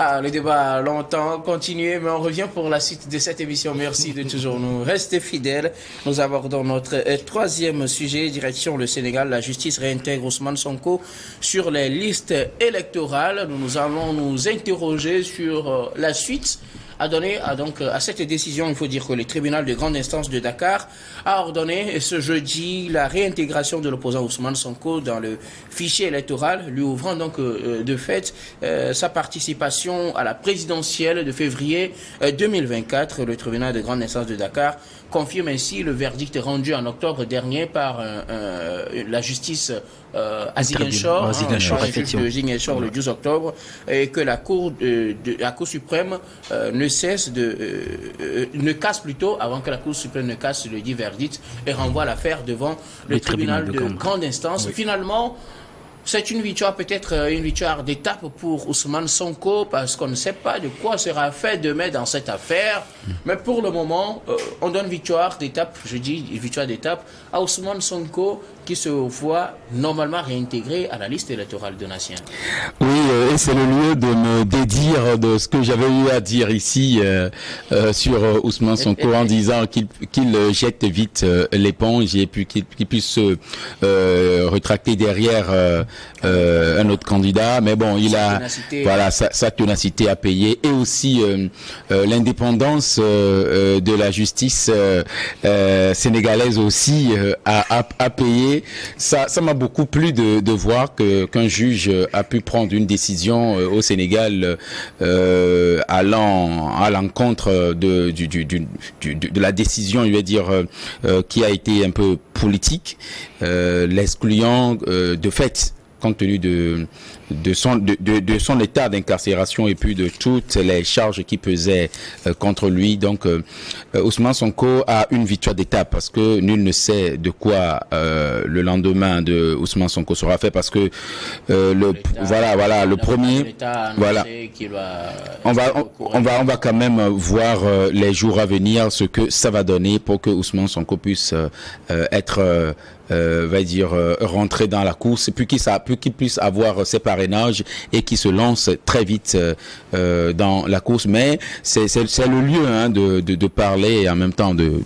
Le débat a longtemps continué, mais on revient pour la suite de cette émission. Merci de toujours nous rester fidèles. Nous abordons notre troisième sujet, direction le Sénégal. La justice réintègre Ousmane Sonko sur les listes électorales. Nous allons nous interroger sur la suite a donné à cette décision. Il faut dire que le tribunal de grande instance de Dakar a ordonné ce jeudi la réintégration de l'opposant Ousmane Sonko dans le fichier électoral, lui ouvrant donc de fait sa participation à la présidentielle de février 2024. Le tribunal de grande instance de Dakar confirme ainsi le verdict rendu en octobre dernier par la justice à Ziguinchor, le 12 octobre, et que la Cour suprême ne casse plutôt, avant que la Cour suprême ne casse le dit verdict, et renvoie l'affaire devant le tribunal de grande instance. Oui. Finalement, c'est une victoire, peut-être une victoire d'étape pour Ousmane Sonko, parce qu'on ne sait pas de quoi sera fait demain dans cette affaire. Mais pour le moment, on donne victoire d'étape, victoire d'étape à Ousmane Sonko, qui se voit normalement réintégré à la liste électorale de Nation. Oui, et c'est le lieu de me dédire de ce que j'avais eu à dire ici sur Ousmane Sonko en disant qu'il jette vite l'éponge et puis qu'il puisse se retracter derrière un autre candidat. Mais bon, il a sa ténacité à payer, et aussi l'indépendance de la justice sénégalaise aussi à payer. Ça m'a beaucoup plu de voir qu'un juge a pu prendre une décision au Sénégal allant à l'encontre de la décision, je vais dire, qui a été un peu politique, l'excluant de fait, compte tenu de son état d'incarcération et puis de toutes les charges qui pesaient contre lui. Donc Ousmane Sonko a une victoire d'étape, parce que nul ne sait de quoi le lendemain de Ousmane Sonko sera fait, parce que le premier, on va quand même voir les jours à venir ce que ça va donner pour que Ousmane Sonko puisse être rentrer dans la course, puis qu'il puisse avoir ses parrainages et qu'il se lance très vite dans la course. Mais c'est le lieu de parler, et en même temps de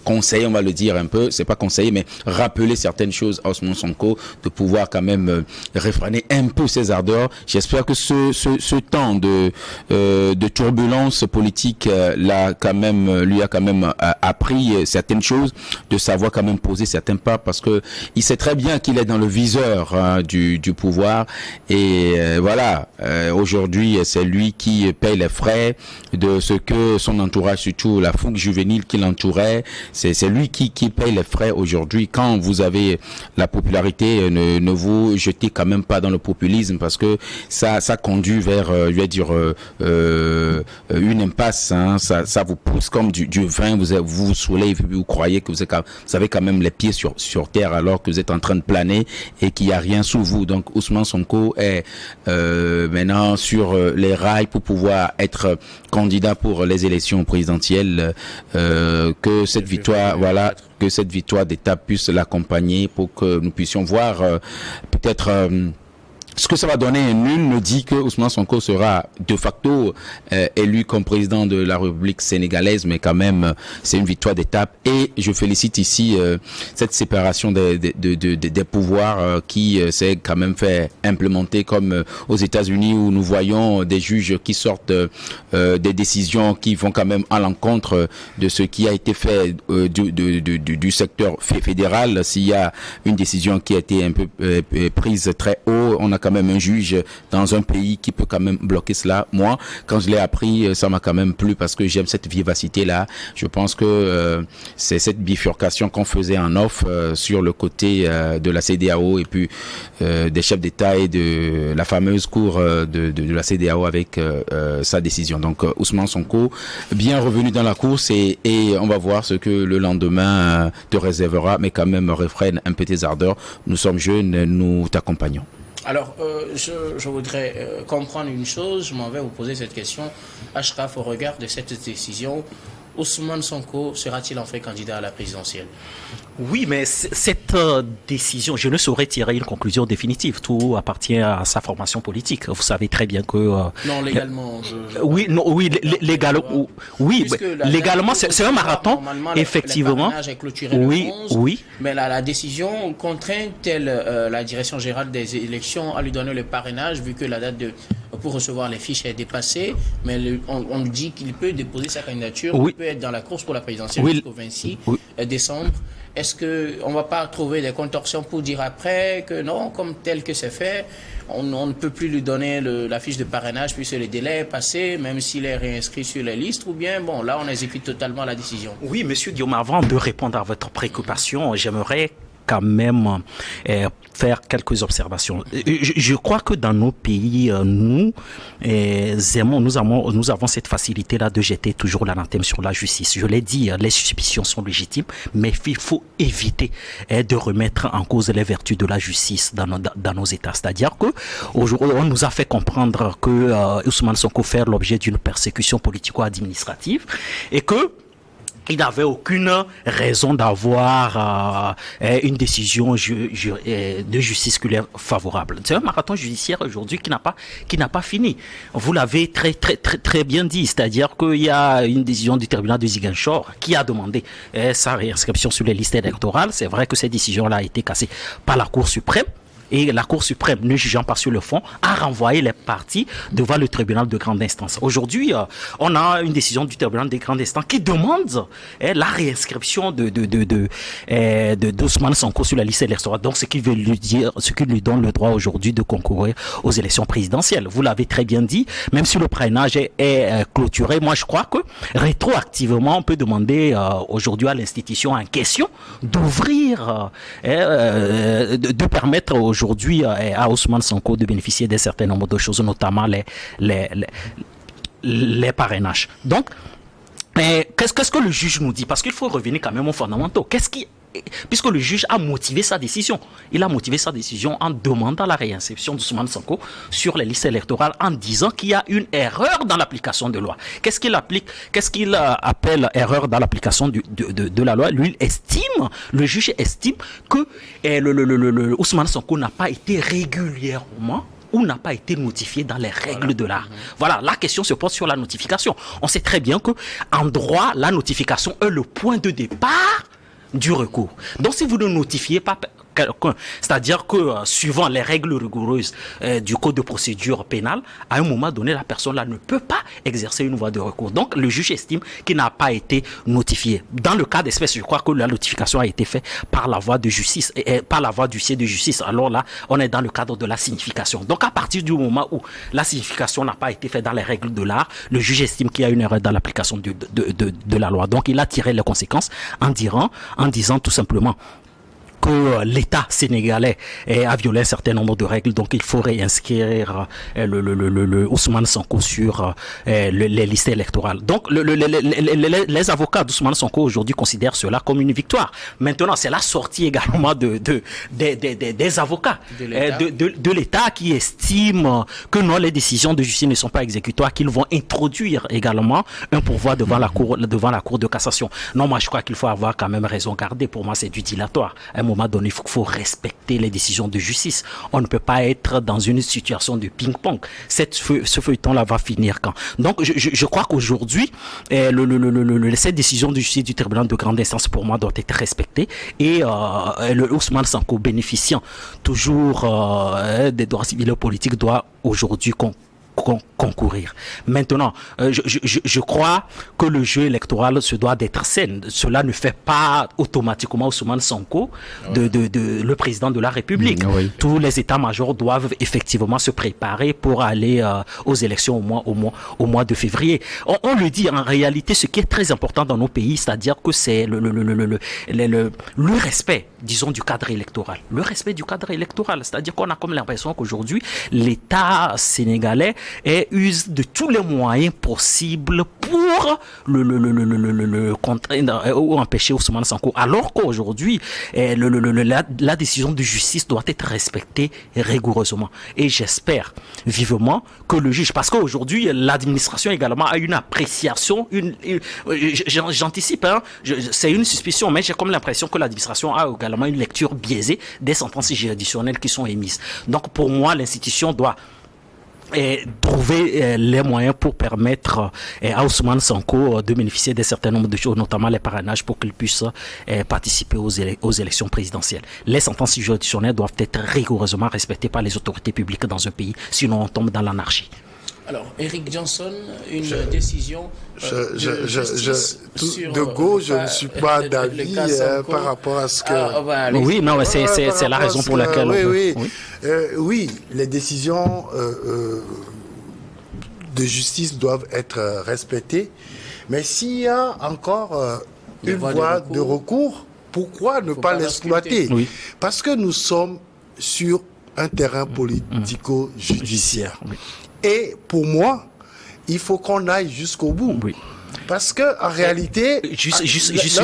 conseiller, on va le dire un peu, c'est pas conseiller, mais rappeler certaines choses à Ousmane Sonko, de pouvoir quand même réfréner un peu ses ardeurs. J'espère que ce temps de turbulence politique lui a quand même appris certaines choses, de savoir quand même poser certains pas, parce que il sait très bien qu'il est dans le viseur du pouvoir, et aujourd'hui c'est lui qui paye les frais de ce que son entourage, surtout la fougue juvénile qui l'entourait, c'est lui qui paye les frais aujourd'hui. Quand vous avez la popularité, ne vous jetez quand même pas dans le populisme, parce que ça conduit vers une impasse, ça vous pousse comme du vin, vous saoulez, vous croyez que vous avez quand même les pieds sur terre, alors que vous êtes en train de planer et qu'il n'y a rien sous vous. Donc Ousmane Sonko est maintenant sur les rails pour pouvoir être candidat pour les élections présidentielles. Que cette victoire d'étape puisse l'accompagner, pour que nous puissions voir peut-être ce que ça va donner. Nul ne dit que Ousmane Sonko sera de facto élu comme président de la République sénégalaise, mais quand même c'est une victoire d'étape, et je félicite ici cette séparation des pouvoirs qui s'est quand même fait implémenter, comme aux États-Unis, où nous voyons des juges qui sortent des décisions qui vont quand même à l'encontre de ce qui a été fait du secteur fédéral. S'il y a une décision qui a été un peu prise très haut, on a quand même un juge dans un pays qui peut quand même bloquer cela. Moi, quand je l'ai appris, ça m'a quand même plu, parce que j'aime cette vivacité-là. Je pense que c'est cette bifurcation qu'on faisait en off sur le côté de la CEDEAO, et puis des chefs d'État et de la fameuse cour de la CEDEAO avec sa décision. Donc Ousmane Sonko, bien revenu dans la course, et on va voir ce que le lendemain te réservera, mais quand même réfrène un peu tes ardeurs. Nous sommes jeunes, nous t'accompagnons. Alors, je voudrais comprendre une chose. Je m'en vais vous poser cette question. Ashraf, au regard de cette décision, Ousmane Sonko sera-t-il enfin candidat à la présidentielle? Oui, mais cette décision, je ne saurais tirer une conclusion définitive. Tout appartient à sa formation politique. Vous savez très bien que... non, légalement... légalement, c'est un marathon, effectivement. Oui, mais la décision contraint-elle la direction générale des élections à lui donner le parrainage, vu que la date pour recevoir les fiches est dépassée, mais on dit qu'il peut déposer sa candidature, il peut être dans la course pour la présidentielle jusqu'au 26 décembre. Est-ce qu'on ne va pas trouver des contorsions pour dire après que non, comme tel que c'est fait, on ne peut plus lui donner la fiche de parrainage puisque le délai est passé, même s'il est réinscrit sur les listes, ou bien, bon, là, on exécute totalement la décision? Oui, monsieur Guillaume, avant de répondre à votre préoccupation, j'aimerais quand même faire quelques observations. Je crois que dans nos pays, nous avons cette facilité-là de jeter toujours l'anathème sur la justice. Je l'ai dit, les suspicions sont légitimes, mais il faut éviter de remettre en cause les vertus de la justice dans nos États. C'est-à-dire que aujourd'hui, on nous a fait comprendre que Ousmane Sonko fait l'objet d'une persécution politico-administrative et que il n'avait aucune raison d'avoir une décision de justice qui lui est favorable. C'est un marathon judiciaire aujourd'hui qui n'a pas fini. Vous l'avez très bien dit, c'est-à-dire qu'il y a une décision du tribunal de Ziguinchor qui a demandé sa réinscription sur les listes électorales. C'est vrai que cette décision-là a été cassée par la Cour suprême. Et la Cour suprême, ne jugeant pas sur le fond, a renvoyé les parties devant le tribunal de grande instance. Aujourd'hui, on a une décision du tribunal de grande instance qui demande la réinscription d'Ousmane Sonko sur la liste électorale. Donc, ce qui lui donne le droit aujourd'hui de concourir aux élections présidentielles. Vous l'avez très bien dit, même si le parrainage est clôturé, moi je crois que rétroactivement, on peut demander aujourd'hui à l'institution en question d'ouvrir, de permettre aujourd'hui à Ousmane Sonko de bénéficier d'un certain nombre de choses, notamment les parrainages. Donc, qu'est-ce que le juge nous dit? Parce qu'il faut revenir quand même aux fondamentaux. Puisque le juge a motivé sa décision. Il a motivé sa décision en demandant la réinscription d'Ousmane Sonko sur les listes électorales en disant qu'il y a une erreur dans l'application de loi. Qu'est-ce qu'il appelle erreur dans l'application de la loi? Lui, le juge estime que Ousmane Sonko n'a pas été régulièrement ou n'a pas été notifié dans les règles de l'art. Voilà, la question se pose sur la notification. On sait très bien qu'en droit, la notification est le point de départ du recours. Donc, si vous ne notifiez pas quelqu'un, c'est-à-dire que suivant les règles rigoureuses du code de procédure pénale, à un moment donné, la personne là ne peut pas exercer une voie de recours. Donc, le juge estime qu'il n'a pas été notifié. Dans le cas d'espèce, je crois que la notification a été faite par la voie de justice, par la voie du huissier de justice. Alors là, on est dans le cadre de la signification. Donc, à partir du moment où la signification n'a pas été faite dans les règles de l'art, le juge estime qu'il y a une erreur dans l'application de la loi. Donc, il a tiré les conséquences en disant tout simplement que l'État sénégalais a violé un certain nombre de règles, donc il faut réinscrire le Ousmane Sonko sur les listes électorales. Donc les avocats d'Ousmane Sonko aujourd'hui considèrent cela comme une victoire. Maintenant, c'est la sortie également des avocats de l'État qui estiment que non, les décisions de justice ne sont pas exécutoires, qu'ils vont introduire également un pourvoi devant la cour de cassation. Non, moi je crois qu'il faut avoir quand même raison gardée. Pour moi, c'est du dilatoire. À un moment donné, il faut respecter les décisions de justice. On ne peut pas être dans une situation de ping-pong. Ce feuilleton-là va finir quand? Donc, je crois qu'aujourd'hui, cette décision de justice du tribunal de grande instance, pour moi, doit être respectée. Et le Ousmane Sonko, bénéficiant toujours des droits civils et politiques, doit aujourd'hui concourir. Maintenant, je crois que le jeu électoral se doit d'être sain. Cela ne fait pas automatiquement Ousmane Sonko le président de la République. Tous les états-majors doivent effectivement se préparer pour aller aux élections au mois de février. On le dit en réalité, ce qui est très important dans nos pays, c'est-à-dire que c'est le respect, disons, du cadre électoral. Le respect du cadre électoral, c'est-à-dire qu'on a comme l'impression qu'aujourd'hui, l'État sénégalais use de tous les moyens possibles pour le contraindre ou empêcher Ousmane Sonko. Alors qu'aujourd'hui, la décision de justice doit être respectée rigoureusement. Et j'espère vivement que le juge, parce qu'aujourd'hui, l'administration également a une appréciation, j'anticipe, hein, c'est une suspicion, mais j'ai comme l'impression que l'administration a également une lecture biaisée des sentences juridictionnelles qui sont émises. Donc pour moi, l'institution doit trouver les moyens pour permettre à Ousmane Sonko de bénéficier d'un certain nombre de choses, notamment les parrainages, pour qu'il puisse participer aux élections présidentielles. Les sentences juridictionnelles doivent être rigoureusement respectées par les autorités publiques dans un pays, sinon on tombe dans l'anarchie. Alors, Eric Johnson, une décision de gauche, je ne suis pas d'avis par rapport à ce que... oui, non, c'est la raison pour laquelle... Oui, les décisions de justice doivent être respectées, mais s'il y a encore une voie de recours, pourquoi ne pas l'exploiter? Parce que nous sommes sur un terrain politico-judiciaire. Et pour moi, il faut qu'on aille jusqu'au bout. Parce que en réalité, juste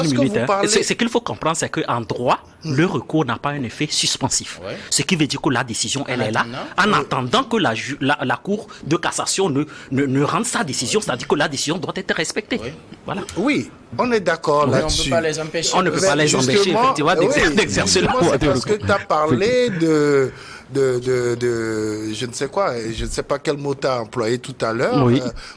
une minute. Ce qu'il faut comprendre, c'est qu'en droit, le recours n'a pas un effet suspensif. Ce qui veut dire que la décision, elle est là. En attendant que la Cour de cassation ne rende sa décision, c'est-à-dire que la décision doit être respectée. Voilà. Oui, on est d'accord là-dessus. On ne peut pas les empêcher. On ne peut pas les empêcher, effectivement, d'exercer la loi. Parce que tu as parlé de je ne sais quoi, je ne sais pas quel mot tu as employé tout à l'heure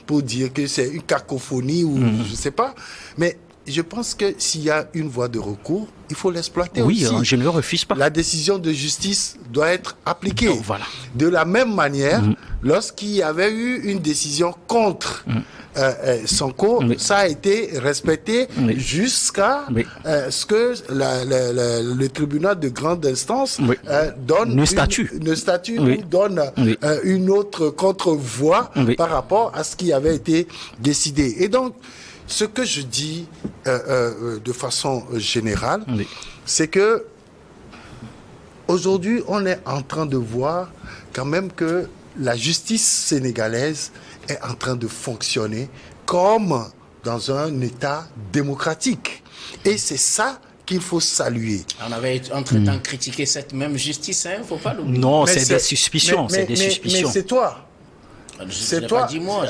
pour dire que c'est une cacophonie ou je ne sais pas, mais je pense que s'il y a une voie de recours, il faut l'exploiter aussi. Oui, je ne le refuse pas. La décision de justice doit être appliquée. Voilà. De la même manière, lorsqu'il y avait eu une décision contre Sonko, ça a été respecté jusqu'à ce que le tribunal de grande instance donne le statut ou donne une autre contre-voie par rapport à ce qui avait été décidé. Et donc, ce que je dis de façon générale, c'est que aujourd'hui, on est en train de voir quand même que la justice sénégalaise est en train de fonctionner comme dans un État démocratique. Et c'est ça qu'il faut saluer. On avait entre-temps critiqué cette même justice, il ne faut pas l'oublier. Non, c'est des suspicions. Mais c'est toi. C'est toi. Moi,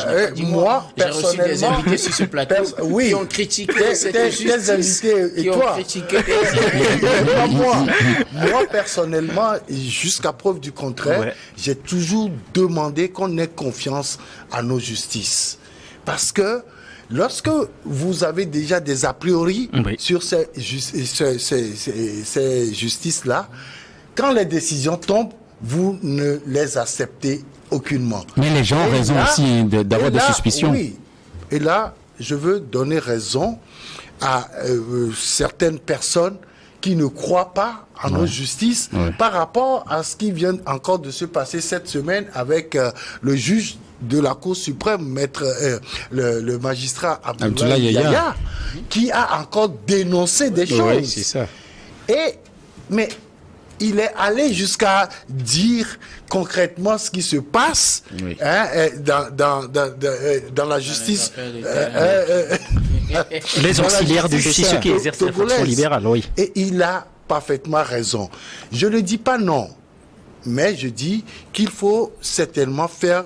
j'ai reçu des invités sur ce plateau qui ont critiqué cette justice. Et toi moi, personnellement, jusqu'à preuve du contraire, j'ai toujours demandé qu'on ait confiance à nos justices. Parce que lorsque vous avez déjà des a priori sur ces justices-là, quand les décisions tombent, vous ne les acceptez aucunement. Mais les gens ont raison aussi d'avoir des suspicions. Oui. Et là, je veux donner raison à certaines personnes qui ne croient pas en nos justices par rapport à ce qui vient encore de se passer cette semaine avec le juge de la Cour suprême, maître le magistrat Abdoulaye Yaya, qui a encore dénoncé des choses. Oui, c'est ça. Mais il est allé jusqu'à dire concrètement ce qui se passe dans la justice. Les auxiliaires de justice, ceux qui exercent la fonction libérale, Et il a parfaitement raison. Je ne dis pas non, mais je dis qu'il faut certainement faire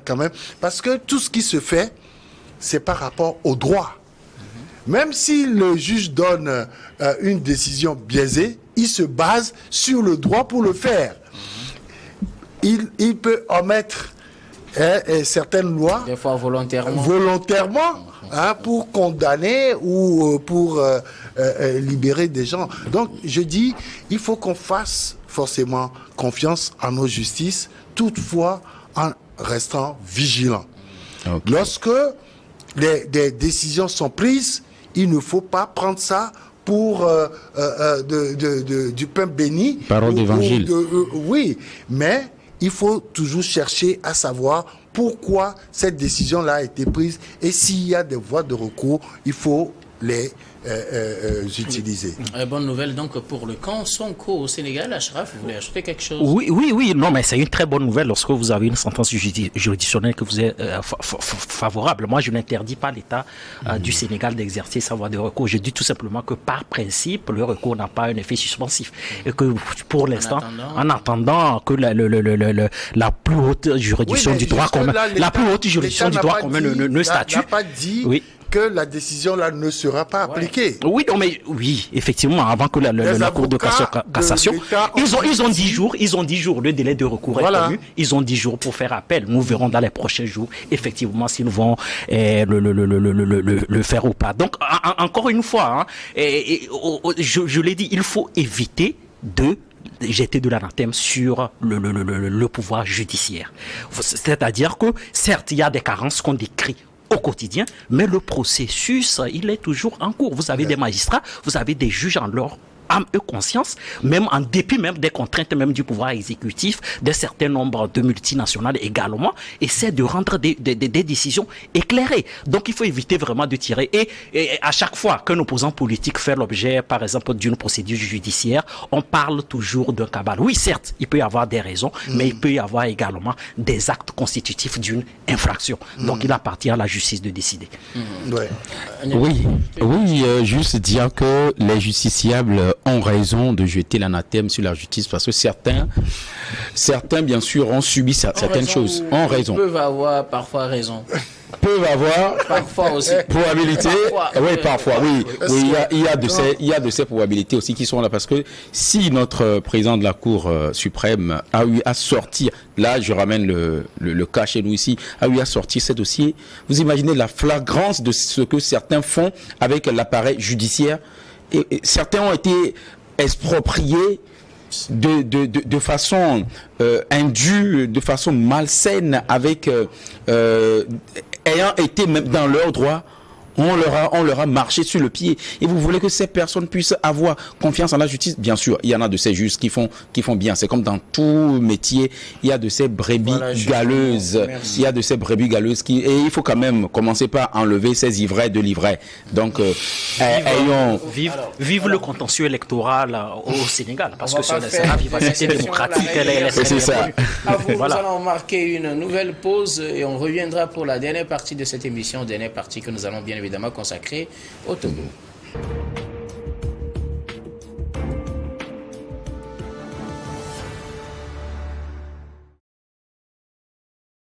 quand même, parce que tout ce qui se fait, c'est par rapport au droit. Même si le juge donne une décision biaisée, il se base sur le droit pour le faire. Il peut omettre certaines lois, des fois volontairement, pour condamner ou pour libérer des gens. Donc, je dis, il faut qu'on fasse forcément confiance à nos justices, toutefois en restant vigilant. Lorsque des décisions sont prises, il ne faut pas prendre ça pour du pain béni. Parole d'évangile. Oui, mais il faut toujours chercher à savoir pourquoi cette décision-là a été prise, et s'il y a des voies de recours, il faut les utiliser. Bonne nouvelle donc pour le camp Sonko au Sénégal. Ashraf, vous voulez ajouter quelque chose? Oui, non, mais c'est une très bonne nouvelle lorsque vous avez une sentence juridictionnelle que vous êtes favorable. Moi, je n'interdis pas l'État du Sénégal d'exercer sa voie de recours. Je dis tout simplement que par principe, le recours n'a pas un effet suspensif. Et que pour l'instant, en attendant que la plus haute juridiction du droit commun, ne statue. N'a pas dit que la décision là ne sera pas appliquée. Oui, effectivement, avant que la Cour de cassation, ils ont 10 jours, le délai de recours est connu, ils ont 10 jours pour faire appel. Nous verrons dans les prochains jours, effectivement, s'ils vont le faire ou pas. Donc, encore une fois, je l'ai dit, il faut éviter de jeter de l'anathème sur le pouvoir judiciaire. C'est-à-dire que, certes, il y a des carences qu'on décrit au quotidien, mais le processus, il est toujours en cours. Vous avez des magistrats, vous avez des juges en leur âme et conscience, même en dépit même des contraintes même du pouvoir exécutif, d'un certain nombre de multinationales également, essaient de rendre des décisions éclairées. Donc il faut éviter vraiment de tirer. Et à chaque fois qu'un opposant politique fait l'objet, par exemple, d'une procédure judiciaire, on parle toujours d'un cabal. Oui, certes, il peut y avoir des raisons, mais il peut y avoir également des actes constitutifs d'une infraction. Donc il appartient à la justice de décider. Oui, juste dire que les justiciables ont raison de jeter l'anathème sur la justice parce que certains bien sûr ont subi certaines choses, ont raison. Ils peuvent avoir parfois raison. Peuvent avoir parfois aussi probabilité. Parfois. Il y a de ces probabilités aussi qui sont là parce que si notre président de la Cour suprême a eu à sortir, là je ramène le cas chez nous ici, a eu à sortir ce dossier, vous imaginez la flagrance de ce que certains font avec l'appareil judiciaire. Et certains ont été expropriés de façon indue, de façon malsaine, avec ayant été même dans leurs droits. On leur a marché sur le pied. Et vous voulez que ces personnes puissent avoir confiance en la justice? Bien sûr, il y en a de ces juges qui font bien. C'est comme dans tout métier, il y a de ces brebis galeuses. Il y a de ces brebis galeuses et il faut quand même commencer par enlever ces ivraies de l'ivraie. Donc, vive le contentieux électoral au Sénégal, parce que c'est la vivacité démocratique. C'est ça. Nous allons marquer une nouvelle pause et on reviendra pour la dernière partie de cette émission, dernière partie que nous allons bien évidemment consacrée au Togo.